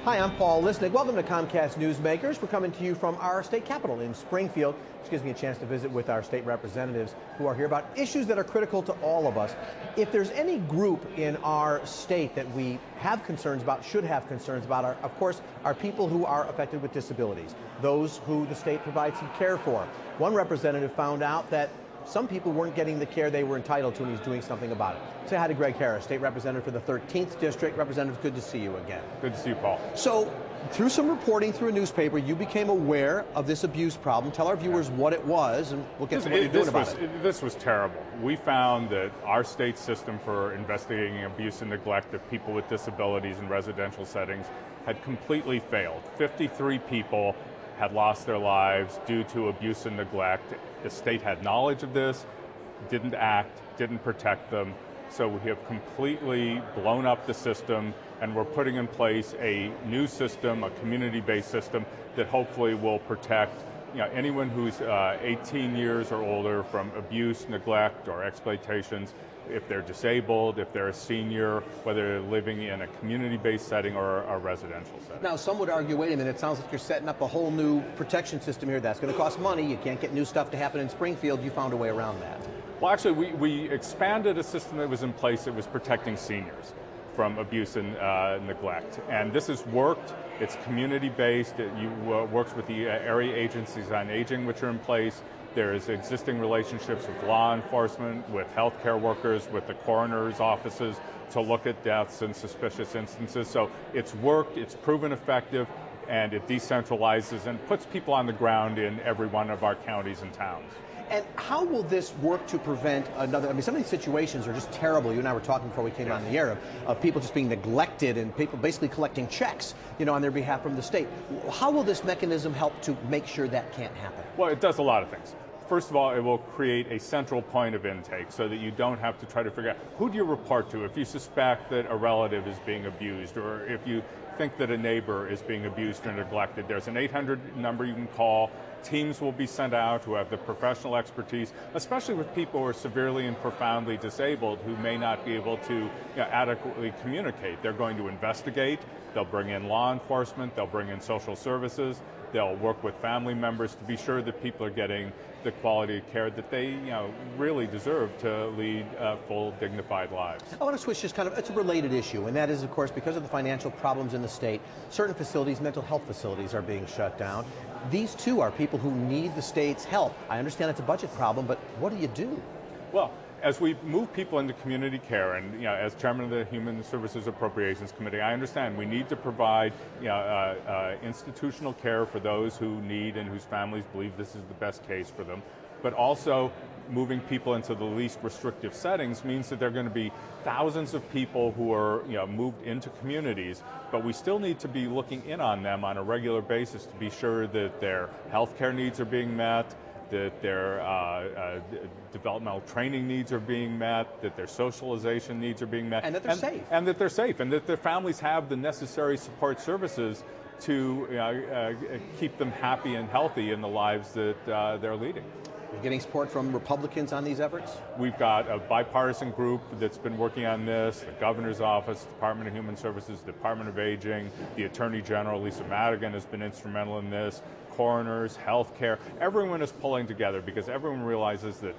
Hi, I'm Paul Lisnick. Welcome to Comcast Newsmakers. We're coming to you from our state capitol in Springfield, which gives me a chance to visit with our state representatives who are here about issues that are critical to all of us. If there's any group in our state that we have concerns about, should have concerns about, are, of course, are people who are affected with disabilities, those who the state provides some care for. One representative found out that some people weren't getting the care they were entitled to, and he's doing something about it. Say hi to Greg Harris, state representative for the 13th District. Representative, good to see you again. Good to see you, Paul. So, through some reporting through a newspaper, you became aware of this abuse problem. Tell our viewers what it was, and we'll get to what you're doing about it. This was terrible. We found that our state system for investigating abuse and neglect of people with disabilities in residential settings had completely failed. 53 people had lost their lives due to abuse and neglect. The state had knowledge of this, didn't act, didn't protect them. So we have completely blown up the system, and we're putting in place a new system, a community-based system that hopefully will protect anyone who's 18 years or older from abuse, neglect, or exploitations. If they're disabled, if they're a senior, whether they're living in a community-based setting or a residential setting. Now, some would argue, wait a minute, it sounds like you're setting up a whole new protection system here. That's going to cost money. You can't get new stuff to happen in Springfield. You found a way around that. Well, actually, we expanded a system that was in place that was protecting seniors from abuse and neglect. And this has worked. It's community-based. It works with the area agencies on aging, which are in place. There is existing relationships with law enforcement, with healthcare workers, with the coroner's offices to look at deaths and suspicious instances. So it's worked, it's proven effective, and it decentralizes and puts people on the ground in every one of our counties and towns. And how will this work to prevent another? I mean, some of these situations are just terrible. You and I were talking before we came on the air of people just being neglected and people basically collecting checks, on their behalf from the state. How will this mechanism help to make sure that can't happen? Well, it does a lot of things. First of all, it will create a central point of intake so that you don't have to try to figure out who do you report to if you suspect that a relative is being abused, or if you think that a neighbor is being abused or neglected. There's an 800 number you can call. Teams will be sent out who have the professional expertise, especially with people who are severely and profoundly disabled who may not be able to adequately communicate. They're going to investigate. They'll bring in law enforcement. They'll bring in social services. They'll work with family members to be sure that people are getting the quality of care that they really deserve to lead full, dignified lives. I want to switch just it's a related issue, and that is, of course, because of the financial problems in the state, certain facilities, mental health facilities, are being shut down. These too are people who need the state's help. I understand it's a budget problem, but what do you do? Well, as we move people into community care, and as chairman of the Human Services Appropriations Committee, I understand we need to provide institutional care for those who need and whose families believe this is the best case for them. But also, moving people into the least restrictive settings means that there are going to be thousands of people who are moved into communities, but we still need to be looking in on them on a regular basis to be sure that their health care needs are being met, that their developmental training needs are being met, that their socialization needs are being met. And that they're safe. And that they're safe, and that their families have the necessary support services to keep them happy and healthy in the lives that they're leading. You're getting support from Republicans on these efforts? We've got a bipartisan group that's been working on this, the Governor's Office, Department of Human Services, Department of Aging, the Attorney General, Lisa Madigan, has been instrumental in this, coroners, healthcare. Everyone is pulling together because everyone realizes that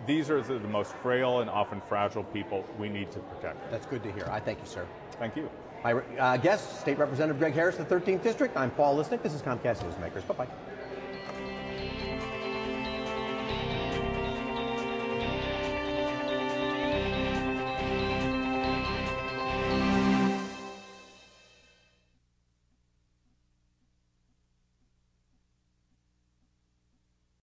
these are the most frail and often fragile people we need to protect. That's good to hear. I thank you, sir. Thank you. My guest, State Representative Greg Harris, the 13th District. I'm Paul Lisnick. This is Comcast Newsmakers. Bye-bye.